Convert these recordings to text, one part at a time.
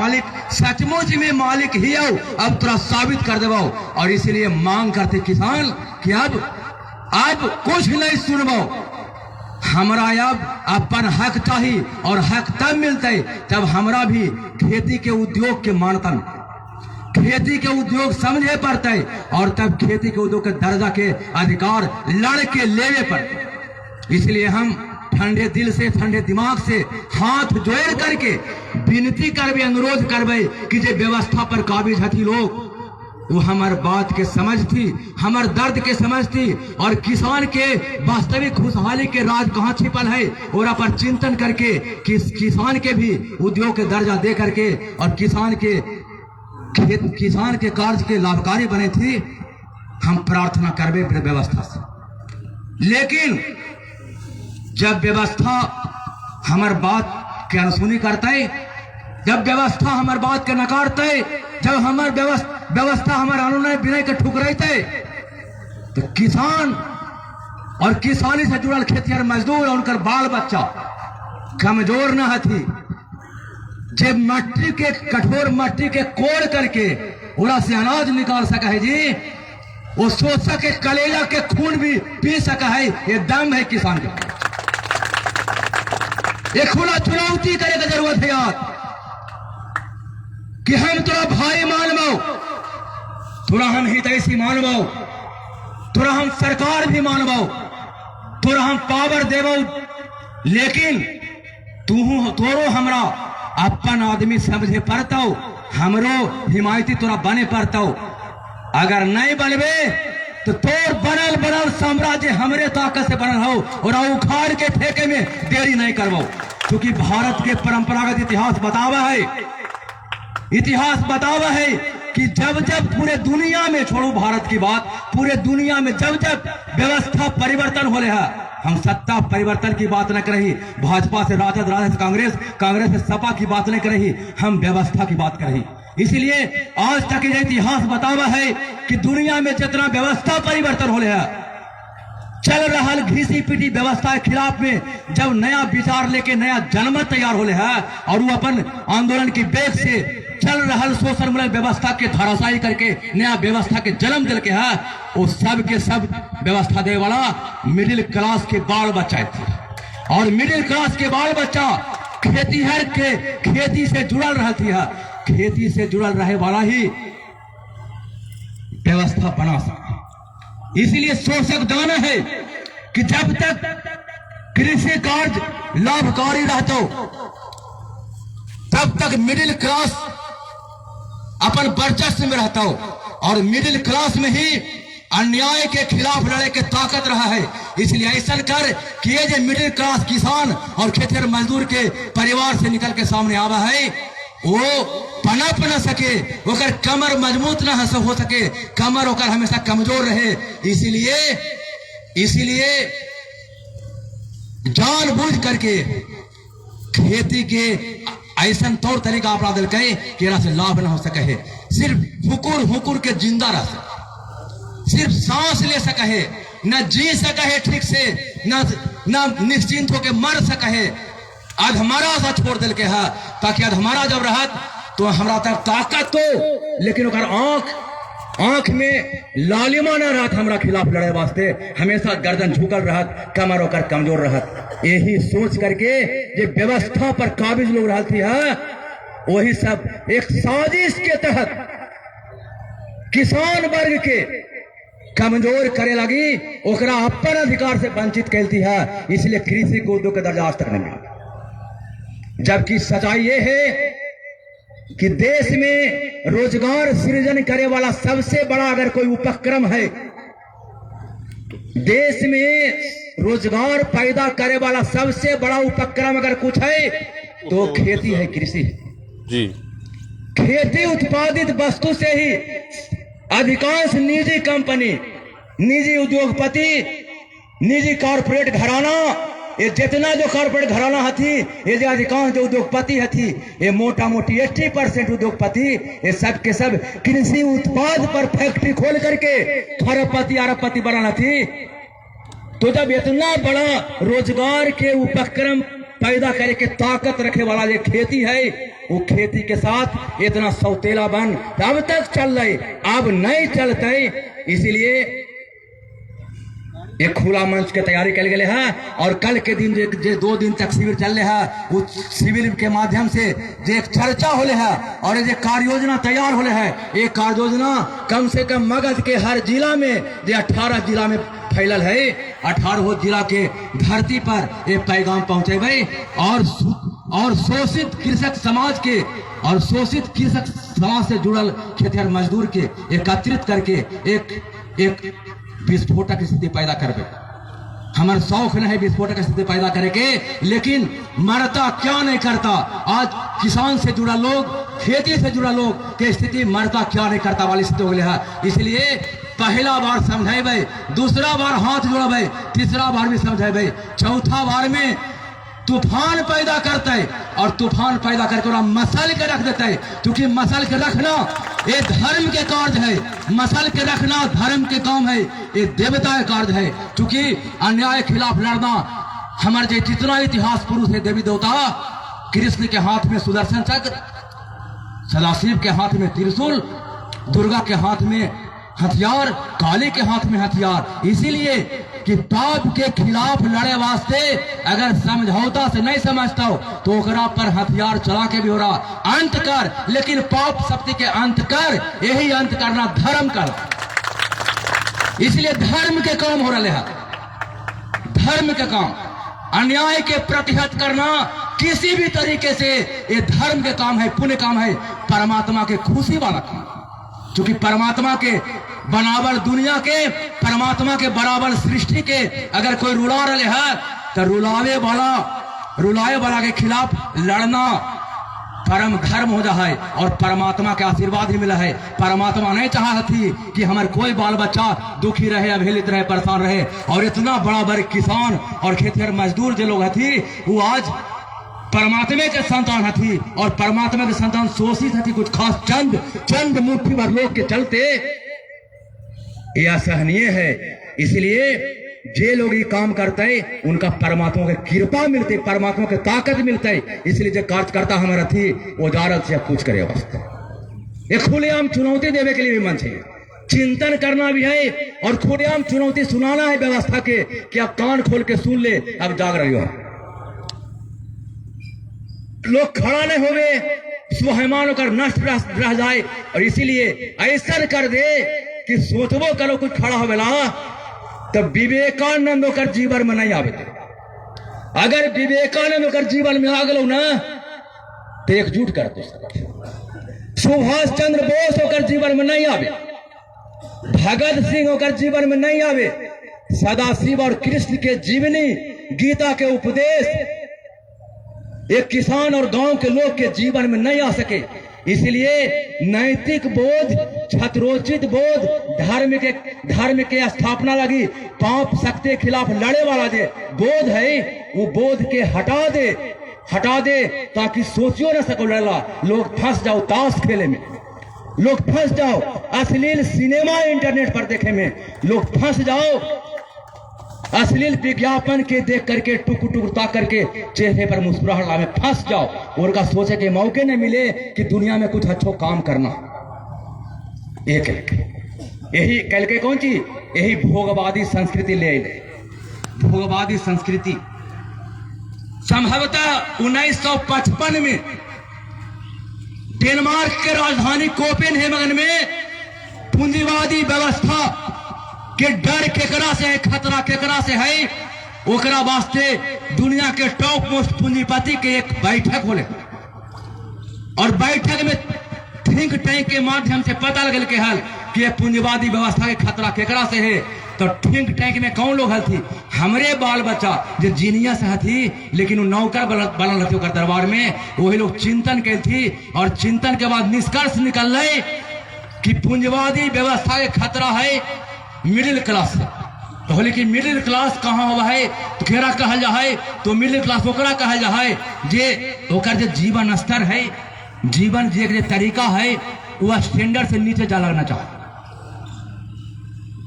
मालिक सचमुच में मालिक ही हो, अब तोरा साबित कर देबो। और इसलिए मांग करते किसान कि अब कुछ नहीं सुनबो, हमरा अब अपन हक चाहिए, और हक तब मिलते तब हमरा भी खेती के उद्योग के मानतन, खेती के उद्योग समझे पड़ते, और तब खेती के उद्योग के दर्जा के अधिकार लड़ के लेवे पड़ते। इसलिए हम ठंडे दिल से, ठंडे दिमाग से हाथ जोड़ करके विनती करबे, अनुरोध करबे कि जे व्यवस्था पर काबिज हथी लोग, वो हमार बात के समझ थी, हमार दर्द के समझ थी, और किसान के वास्तविक खुशहाली के राज कहाँ छिपल है, और पर चिंतन करके किसान के भी उद्योग के दर्जा दे करके और किसान के कार्य के लाभकारी बने थी। हम प्रार्थना करबे व्यवस्था से। लेकिन जब व्यवस्था हमार बात के अनसुनी करते, जब व्यवस्था हमार बात के नकारते, जब हमार व्यवस्था हमारे अनुनय विनय के ठुकराते, तो किसान और किसानी से जुड़ल खेतिहर मजदूर और उनकर बाल बच्चा कमजोर न हथी, जब मट्टी के कठोर मट्टी के कोड़ करके उड़ा से अनाज निकाल सका है जी, वो सोच सके कलेजा के खून भी पी सका है, ये दम है किसान का। ये खुला चुनौती करे की जरूरत है यार, कि हम तोरा भाई मानबो, तोरा हम हितैषी मानबो, तोरा हम सरकार भी मानबो, तोरा हम पावर देबो, लेकिन तोरो हमरा अपन आदमी समझे पड़ता, हमरो हिमायती तोरा बने पड़ता। अगर नहीं बनबे तो तोर बनल साम्राज्य हमरे ताकत से बनल हो, और उखाड़ के ठेके में देरी नहीं करबो। क्योंकि भारत के परंपरागत इतिहास बतावा है कि जब पूरे दुनिया में, छोड़ो भारत की बात, पूरे दुनिया में जब व्यवस्था परिवर्तन हो रहा है, हम सत्ता परिवर्तन की बात न कर रही, भाजपा से राजद, राजद से कांग्रेस से सपा की बात नहीं कर रही, हम व्यवस्था की बात कर रही। इसलिए आज तक यह इतिहास बतावा है कि दुनिया में जितना व्यवस्था परिवर्तन हो रहा है, चल रहा घिसी पिटी व्यवस्था के खिलाफ में जब नया विचार लेके नया जनमत तैयार हो रहा है, और वो अपन आंदोलन की बेग से चल रहा शोषण मूलक व्यवस्था के धराशायी करके नया व्यवस्था के जन्म दिल के है, वो सब के सब व्यवस्था दे वाला मिडिल क्लास के बाल बच्चा थे, और मिडिल क्लास के बाल बच्चा खेतीहर के खेती से जुड़ल रहती है, खेती से जुड़ल रहे वाला ही व्यवस्था बना सके। इसलिए शोषक दाना है कि जब तक कृषि कार्य लाभकारी रहते तब तक मिडिल क्लास अपन वर्चस्व में रहता हो, और मिडिल क्लास में ही अन्याय के खिलाफ लड़े के ताकत रहा है। इसलिए ऐसा कर कि ये जो मिडिल क्लास किसान और खेतिहर मजदूर के परिवार से निकल के सामने आवा है, वो पनप न सके, ओकर कमर मजबूत न हो सके, कमर ओकर हमेशा कमजोर रहे। इसलिए जानबूझ करके खेती के ऐसा तौर तरीका अपना दिल कहे कि से लाभ न हो सके है, सिर्फ हुकुर के जिंदा रह सके, सिर्फ सांस ले सके है, न जी सके है ठीक से, न निश्चिंत होके मर सके है, अधमरा सा छोड़ दिल के है, ताकि अधमरा जब रहत तो हमरा तक ताकत तो, लेकिन आंख में लालिमा न रहत हमरा खिलाफ लड़े वास्ते, हमेशा गर्दन झुकल रहत, कमर होकर कमजोर रहत। यही सोच करके ये व्यवस्था पर काबिज लोग रहती है, वही सब एक साजिश के तहत किसान वर्ग के कमजोर करे लगी, ओकरा अपन अधिकार से वंचित करती है। इसलिए कृषि को उद्योग का दर्जा आज तक नहीं मिला। जबकि सच्चाई ये है कि देश में रोजगार सृजन करे वाला सबसे बड़ा अगर कोई उपक्रम है, देश में रोजगार पैदा करे वाला सबसे बड़ा उपक्रम अगर कुछ है तो खेती है, कृषि जी। खेती उत्पादित वस्तु से ही अधिकांश निजी कंपनी, निजी उद्योगपति, निजी कॉर्पोरेट घराना, ये जितना जो कॉर्पोरेट घराना हथी, ये जो अधिकांश जो उद्योगपति हथी, ये मोटा मोटी 80% उद्योगपति ये सब के सब कृषि उत्पाद पर फैक्ट्री खोल करके खरबपति अरबपति बना थी। तो जब इतना बड़ा रोजगार के उपक्रम पैदा करे के ताकत रखे वाला ये खेती है, वो खेती के साथ इतना सौतेला बन अब तक चल रहे, अब नहीं चलते। इसीलिए एक खुला मंच के तैयारी कल गए है और कल के दिन जे 2 दिन तक शिविर चल रहा है, उस शिविर के माध्यम से जे एक चर्चा होले है और ये कार्य योजना तैयार होले है। एक कार्य योजना कम से कम मगध के हर जिला में, जे 18 जिला में फैलल है, 18 जिला के धरती पर ये पैगाम पहुंचे और शोषित कृषक समाज के और शोषित कृषक समाज से जुड़ल खेतिहर मजदूर के एकत्रित करके एक विस्फोटक स्थिति पैदा करबे। हमारे शौक नहीं है विस्फोटक स्थिति पैदा करके, लेकिन मरता क्या नहीं करता। आज किसान से जुड़ा लोग, खेती से जुड़ा लोग के स्थिति मरता क्या नहीं करता वाली स्थिति हो गई है। इसलिए पहला बार समझेबे, दूसरा बार हाथ जोड़बे, तीसरा बार भी समझेबे, चौथा बार में तूफान पैदा करते और तूफान पैदा करके मसल के रख देते, क्योंकि मसल के रखना ये धर्म के कार्य है, मसल के रखना धर्म के काम है, ये देवता का कार्य है। क्योंकि अन्याय के खिलाफ लड़ना हमारे जितना इतिहास पुरुष है, देवी देवता, कृष्ण के हाथ में सुदर्शन चक्र, सदाशिव के हाथ में त्रिशूल, दुर्गा के हाथ में हथियार, काली के हाथ में हथियार। इसीलिए कि पाप के खिलाफ लड़े वास्ते अगर समझौता से नहीं समझता हो तो ओकरा पर हथियार चला के भी हो रहा अंत कर, लेकिन पाप शक्ति के अंत कर, यही अंत करना धर्म कर। इसलिए धर्म के काम हो रहे हैं, धर्म के काम, अन्याय के प्रतिहत करना किसी भी तरीके से ये धर्म के काम है, पुण्य काम है, परमात्मा के खुशी वाला काम। क्योंकि परमात्मा के बनावल दुनिया के, परमात्मा के बराबर सृष्टि के अगर कोई रुला रहे है तो रुलाए वाला के खिलाफ लड़ना परम धर्म हो जाए और परमात्मा के आशीर्वाद ही मिला है। परमात्मा नहीं चाहा थी कि हमारे कोई बाल बच्चा दुखी रहे, अवहेलित रहे, परेशान रहे। और इतना बड़ा बड़े किसान और खेतिहर मजदूर जो लोग थी, वो आज परमात्मा के संतान थी और परमात्मा के संतान शोषित थी कुछ खास चंद मुट्ठी भर लोग के चलते। यह असहनीय है। इसलिए जे लोग ये काम करते उनका परमात्मा की कृपा मिलती, परमात्मा की ताकत मिलती। इसलिए जो कार्यकर्ता हमारा थी वो जारत से कुछ करे वास्ते एक खुलेआम चुनौती देवे के लिए भी मन चाहिए, चिंतन करना भी है और खुलेआम चुनौती सुनाना है व्यवस्था के कि आप कान खोल के सुन ले, अब जाग रही हो, लोग खड़ा नहीं होवे, स्वाभिमान होकर नष्ट रह जाए। और इसीलिए ऐसा कर दे कि सोचबो करो कुछ खड़ा होवेला तो विवेकानंद होकर जीवन में नहीं आवे। अगर विवेकानंद होकर जीवन में आ गलो ना तो एकजुट कर दो। सुभाष चंद्र बोस होकर जीवन में नहीं आवे, भगत सिंह होकर जीवन में नहीं आवे, सदाशिव और कृष्ण के जीवनी, गीता के उपदेश एक किसान और गांव के लोग के जीवन में नहीं आ सके। इसलिए नैतिक बोध, छत्रोचित बोध, धर्म के स्थापना लगी, पाप शक्ति के खिलाफ लड़े वाला जो बोध है वो बोध के हटा दे ताकि सोचियो न सको लड़ला। लोग फंस जाओ ताश खेले में, लोग फंस जाओ अश्लील सिनेमा इंटरनेट पर देखे में, लोग फंस जाओ अश्लील विज्ञापन के देख करके टुक ताक करके चेहरे पर मुस्कुराहट में फंस जाओ। उनका सोचे के मौके न मिले कि दुनिया में कुछ अच्छा काम करना। एक यही कल के कौन चीज, यही भोगवादी संस्कृति ले भोगवादी संस्कृति संभवतः 1955 में डेनमार्क के राजधानी कोपेनहेगन में पूंजीवादी व्यवस्था के डर केकरा से है, खतरा केकरा से है, ओकरा वास्ते दुनिया के टॉप मोस्ट पूंजीपति के एक बैठक होले और बैठक में थिंक टैंक के माध्यम से पता लगल के हल कि ये पूंजीवादी व्यवस्था के खतरा केकरा से है। तो थिंक टैंक में कौन लोग हल थी, हमरे बाल बच्चा जो जीनियस थी लेकिन वो नौकर बनल रहती ओकर दरबार में, वही लोग चिंतन के थी और चिंतन के बाद निष्कर्ष निकल रहे कि पूंजीवादी व्यवस्था के खतरा है मिडिल क्लास से। तो लेकिन मिडिल क्लास कहाँ हुआ है तो केरा कहल जा है, तो मिडिल क्लास ओकरा कहल जा है जे ओकर जो जीवन स्तर है, जीवन जी के तरीका है वह स्टैंडर्ड से नीचे जा लगना चाहे,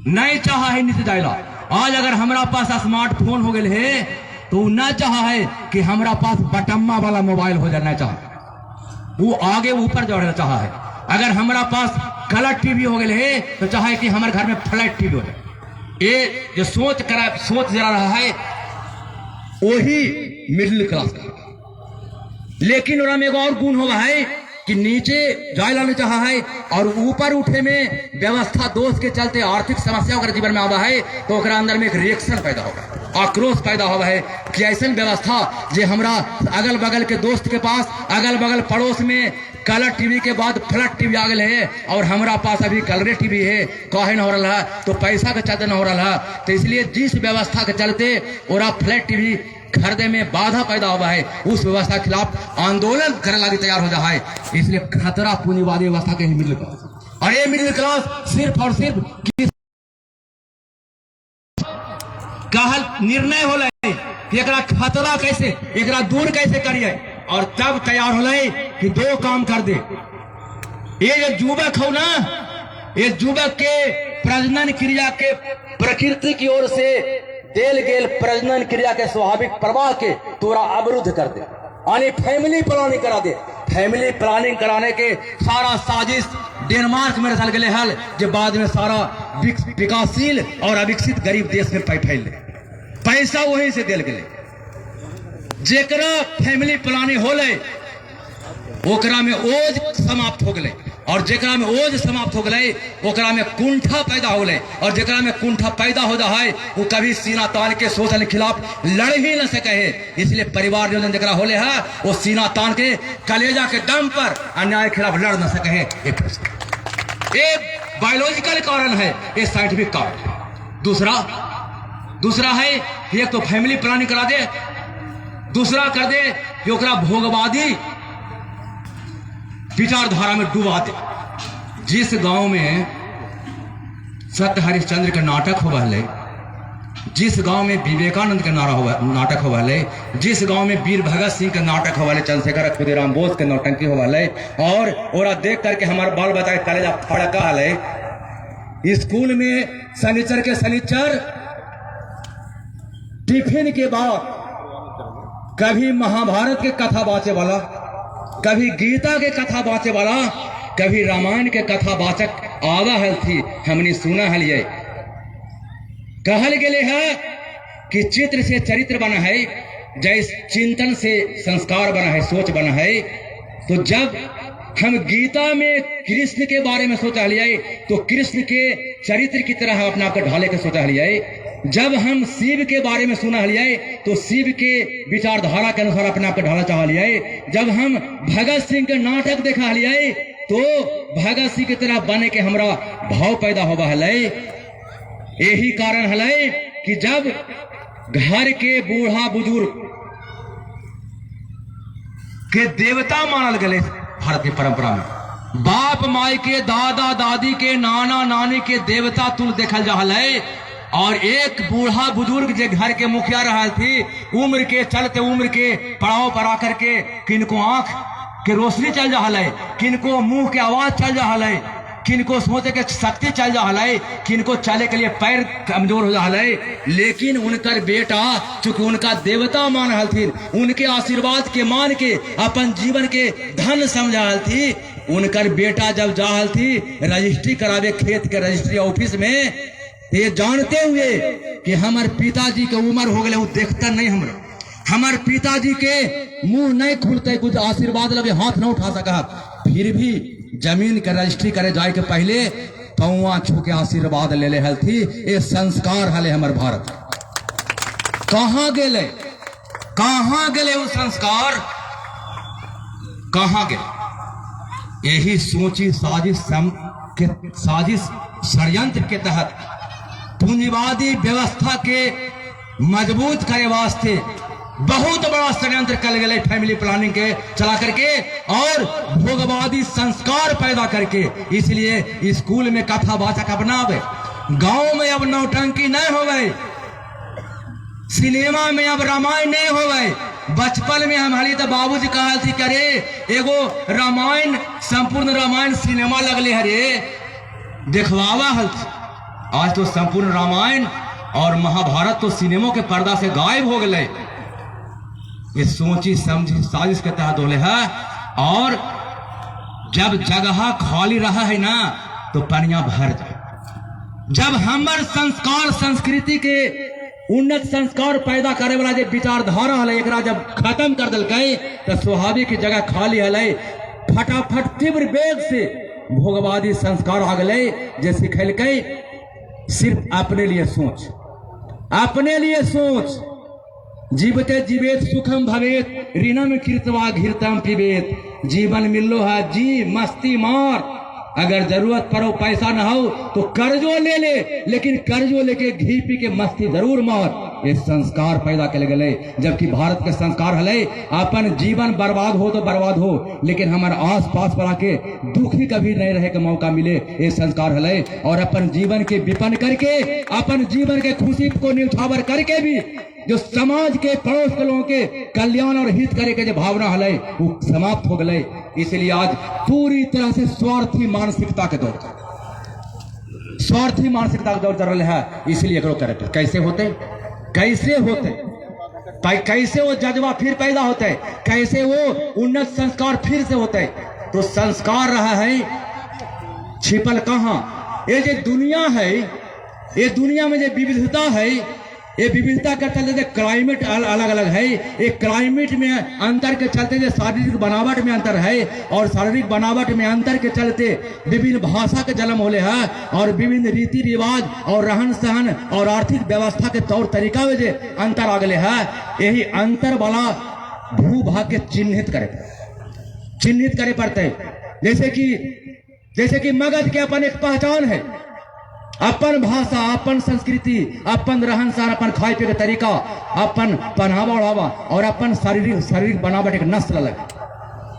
नहीं चाहा है नीचे जाएगा। आज अगर हमारा पास स्मार्टफोन हो गए है तो वो न चाहा है कि हमारा पास बटम्मा वाला मोबाइल हो जाना चाहा, वो आगे ऊपर जोड़ना चाहा है। अगर हमारा पास कलर टीवी हो गए है तो चाहे कि हमारे घर में फ्लैट टीवी हो जाए। ये जो सोच जरा रहा है वही मिडिल क्लास का। लेकिन उनमें एक और गुण होगा है कि नीचे जाय लाने चाहा है और ऊपर उठे में व्यवस्था दोष के चलते आर्थिक समस्या अगर जीवन में आवा है तो ओकरा अंदर में एक रिएक्शन पैदा होगा, आक्रोश पैदा होगा है कि ऐसा व्यवस्था जे हमरा अगल बगल के दोस्त के पास, अगल बगल पड़ोस में कलर टीवी के बाद फ्लैट टीवी आ गए है और हमारा पास अभी कलरे टीवी है, काहे न हो रहा है? तो पैसा के चलते न हो रहा है। तो इसलिए जिस व्यवस्था के चलते और फ्लैट टीवी खरीदे में बाधा पैदा हुआ है, उस व्यवस्था के खिलाफ आंदोलन करने लगी तैयार हो जाए। इसलिए खतरा पूंजीवादी व्यवस्था के ही मिडिल क्लास। और ये मिडिल क्लास सिर्फ और सिर्फ कहल निर्णय हो रहे कि एकरा खतरा कैसे, एकरा दूर कैसे करिए, और तब तैयार हो रहे कि दो काम कर दे। ये जो युवक हो ना, ये युवक के प्रजनन क्रिया के प्रकृति की ओर से देल गेल प्रजनन क्रिया के स्वाभाविक प्रवाह के तोरा अवरुद्ध कर दे, यानी फैमिली प्लानिंग करा दे। फैमिली प्लानिंग कराने के सारा साजिश डेनमार्क में रचल गए हल, जो बाद में सारा विकासशील और अविकसित गरीब देश में फैल ले। पैसा वहीं से देल गए। जेकरा फैमिली प्लानिंग होले ओकरा में ओज समाप्त हो गए, और जेकरा में ओज समाप्त हो गए ओकरा में कुंठा पैदा हो गए, और जेकरा में कुंठा पैदा हो जाए वो कभी सीना तान के शोषण के खिलाफ लड़ ही न सके है। इसलिए परिवार नियोजन जेकरा होले है वो सीना तान के कलेजा के दम पर अन्याय के खिलाफ लड़ न सके है। ये बायोलॉजिकल कारण है, ये साइंटिफिक कारण। दूसरा है कि एक तो फैमिली प्लानिंग करा दे, दूसरा कर दे कि ओकरा भोगवादी विचारधारा में डुबा दे। जिस गांव में सत्य हरिश्चंद्र का नाटक हुआ है, जिस गांव में विवेकानंद का नाटक हुआ है, जिस गांव में वीर भगत सिंह का नाटक हुआ है, चंद्रशेखर खुदीराम बोस के नौटंकी हुआ है, और ओरा देख करके हमारे बाल बताए कलेजा फड़का है। स्कूल में शनिचर के शनिचर टिफिन के बाद कभी महाभारत के कथा बाँचे वाला, कभी गीता के कथा बाँचे वाला, कभी रामायण के कथा वाचक आवा हल थी। हमने सुना हल ये कहल गेले है कि चित्र से चरित्र बना है, जैसे चिंतन से संस्कार बना है, सोच बना है। तो जब हम गीता में कृष्ण के बारे में सोचा लिया तो कृष्ण के चरित्र की तरह अपने आप को ढाले के सोचा लिया। जब हम शिव के बारे में सुना लिया तो शिव के विचारधारा के अनुसार अपने आप को ढाला चाह लिया। जब हम भगत सिंह के नाटक देखा लिया तो भगत सिंह की तरह बने के हमरा भाव पैदा होगा है। यही कारण है कि जब घर के बूढ़ा बुजुर्ग के देवता मानल गए भारत की परंपरा में, बाप माई के, दादा दादी के, नाना नानी के देवता तुल देखल जा है। और एक बूढ़ा बुजुर्ग जो घर के मुखिया रहा थी, उम्र के चलते उम्र के पड़ाव पर आकर के किनको आंख के रोशनी चल जा है, किनको मुंह के आवाज चल जा है, किनको सोचे के शक्ति चल जा है, किनको चले के लिए पैर कमजोर हो जा है। लेकिन उनकर बेटा चूंकि उनका देवता मान हलथिन, उनके आशीर्वाद के मान के अपन जीवन के धन समझा हलथी। उनकर बेटा जब जा हलथी रजिस्ट्री करावे खेत के रजिस्ट्री ऑफिस में, ये जानते हुए कि हमारे पिताजी के उम्र हो गए, वो देखता नहीं, हमारे पिताजी के मुंह नहीं खुलते, कुछ आशीर्वाद लगे हाथ नहीं उठा सका, फिर भी जमीन के रजिस्ट्री करे जाए के पहले पौवा छू के आशीर्वाद ले ले हलथी। ये संस्कार हले हमारे भारत। कहाँ गेले, कहाँ गेले वो संस्कार, कहाँ गेले? यही सोची साजिश षड्यंत्र के तहत पूंजीवादी व्यवस्था के मजबूत करे वास्ते बहुत बड़ा षड्यंत्र कर गए, फैमिली प्लानिंग के चला करके और भोगवादी संस्कार पैदा करके। इसलिए स्कूल में कथा वाचक अपनावे, गांव में अब नौटंकी नहीं होवे, सिनेमा में अब रामायण नहीं होवे। बचपन में हमारी तो बाबूजी कहा थी करे एगो रामायण, संपूर्ण रामायण सिनेमा लगले हरे देखवावा हल। आज तो संपूर्ण रामायण और महाभारत तो सिनेमा के पर्दा से गायब हो गए। ये सोची समझी साजिश के तहत बोले है। और जब जगह खाली रहा है ना तो पनिया भर जाए। जब हमार संस्कार संस्कृति के उन्नत संस्कार पैदा करे वाला जो विचारधारा है एकरा जब खत्म कर दिल तो स्वाभाविक जगह खाली है। फटाफट तीव्र वेग से भोगवादी संस्कार आ गए जे सिखल सिर्फ अपने लिए सोच, अपने लिए सोच। जीवते जीवेत सुखम भवेत ऋणम कृतवा घृतम पिबेत। जीवन मिलो है जी मस्ती मार। अगर जरूरत पड़ो पैसा ना हो तो कर्जो ले ले, लेकिन कर्जो लेके घी पी के मस्ती जरूर मार। ये संस्कार पैदा कर गए। जबकि भारत के संस्कार है अपन जीवन बर्बाद हो तो बर्बाद हो, लेकिन हमारे आस पास पर आके दुखी कभी नहीं रहे का मौका मिले, ये संस्कार है। और अपन जीवन के विपन्न करके अपन जीवन के खुशी को न्यौछावर करके भी जो समाज के पड़ोस के लोगों के कल्याण और हित करे के जो भावना है वो समाप्त हो गए। इसलिए आज पूरी तरह से स्वार्थी मानसिकता के दौर, स्वार्थी मानसिकता के दौर चल रहा है। इसलिए करो करे कैसे होते, कैसे होते, कैसे वो जज्बा फिर पैदा होता है, कैसे वो उन्नत संस्कार फिर से होते है। तो संस्कार रहा है छिपल कहाँ। ये जो दुनिया है, ये दुनिया में जो विविधता है, ये विविधता के चलते क्लाइमेट अलग अलग है। एक क्लाइमेट में अंतर के चलते जो शारीरिक बनावट में अंतर है, और शारीरिक बनावट में अंतर के चलते विभिन्न भाषा के जन्म होले है, और विभिन्न रीति रिवाज और रहन सहन और आर्थिक व्यवस्था के तौर तरीका में जो अंतर आ गए है। यही अंतर वाला भूभाग के चिन्हित करे पड़ते। जैसे कि मगध के अपन एक पहचान है, अपन भाषा, अपन संस्कृति, अपन रहन सहन, अपन खाए पिए के तरीका, अपन पहनावा ओढ़ावा और अपन शारीरिक बनावट एक नस्ल अलग,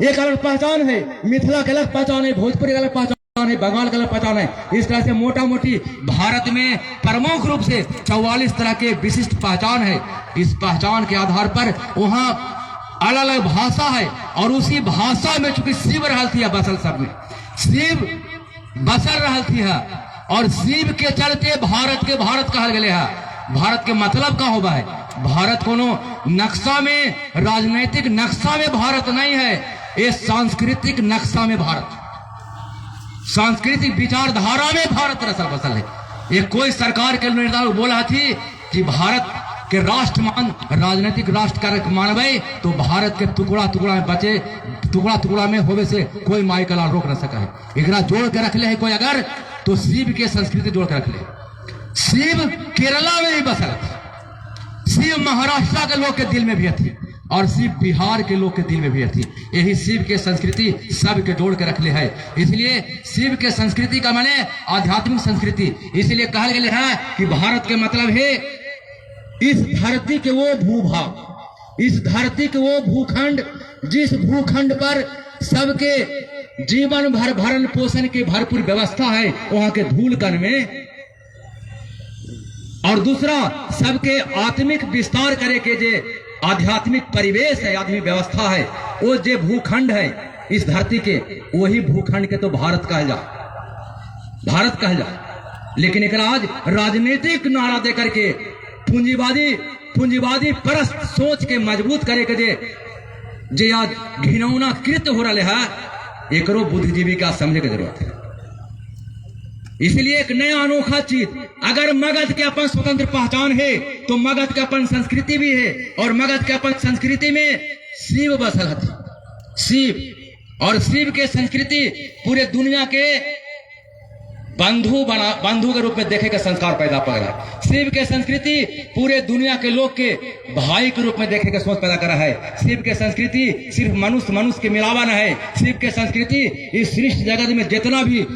एक अलग पहचान है। मिथिला के अलग पहचान है, भोजपुरी का अलग पहचान है, बंगाल का अलग पहचान है। इस तरह से मोटा मोटी भारत में प्रमुख रूप से 44 तरह के विशिष्ट पहचान है। इस पहचान के आधार पर वहाँ अलग अलग भाषा है, और उसी भाषा में चूंकि शिव रहल थी बसल, सब में शिव बसल रहल थी है। और शिव के चलते भारत के भारत कहल गए है। भारत के मतलब का होगा है, भारत कोनो नक्शा में, राजनीतिक नक्शा में भारत नहीं है, ये सांस्कृतिक नक्शा में भारत, सांस्कृतिक विचारधारा में भारत रसल बसल है। ये कोई सरकार के निर्धारण बोला थी कि भारत के राष्ट्र मान राजनीतिक राष्ट्र का मानवे तो भारत के टुकड़ा टुकड़ा में बचे, टुकड़ा टुकड़ा में होवे से कोई माई कला रोक न सका है। एकरा जोड़ के रख ले है कोई अगर, तो शिव के संस्कृति जोड़ के रख ले। शिव केरला में नहीं बसल थी, शिव महाराष्ट्र के लोग के दिल में भी थी, और शिव बिहार के लोग के दिल में भी थी। यही शिव के संस्कृति सब के जोड़ के रख ले है। इसलिए शिव के संस्कृति का माने आध्यात्मिक संस्कृति। इसलिए कहा गया है कि भारत के मतलब है इस धरती के वो भूभाग, इस धरती के वो भूखंड जिस भूखंड पर सबके जीवन भर भरण पोषण की भरपूर व्यवस्था है वहां के धूल कण में, और दूसरा सबके आत्मिक विस्तार करे के जे आध्यात्मिक परिवेश है, आत्मिक व्यवस्था है, वो जे भूखंड है इस धरती के, वही भूखंड के तो भारत कहल जा, भारत कहल जा। लेकिन एक आज राजनीतिक नारा दे करके पूंजीवादी परस्त सोच के मजबूत करे के जे आज घिनौना कृत्य हो रहा है, एकरो बुद्धिजीवी का समझे की जरूरत है। इसलिए एक नया अनोखा चीज, अगर मगध के अपन स्वतंत्र पहचान है तो मगध के अपन संस्कृति भी है, और मगध के अपन संस्कृति में शिव बसल है, शिव, और शिव के संस्कृति पूरे दुनिया के बंधु के रूप में देखे का संस्कार पैदा कर रहा है। शिव के संस्कृति पूरे दुनिया के लोग के भाई के रूप में देखे का सोच पैदा कर रहा है। शिव के संस्कृति सिर्फ मनुष्य के मिलावा न है, शिव के संस्कृति इस सृष्टि जगत में जितना भी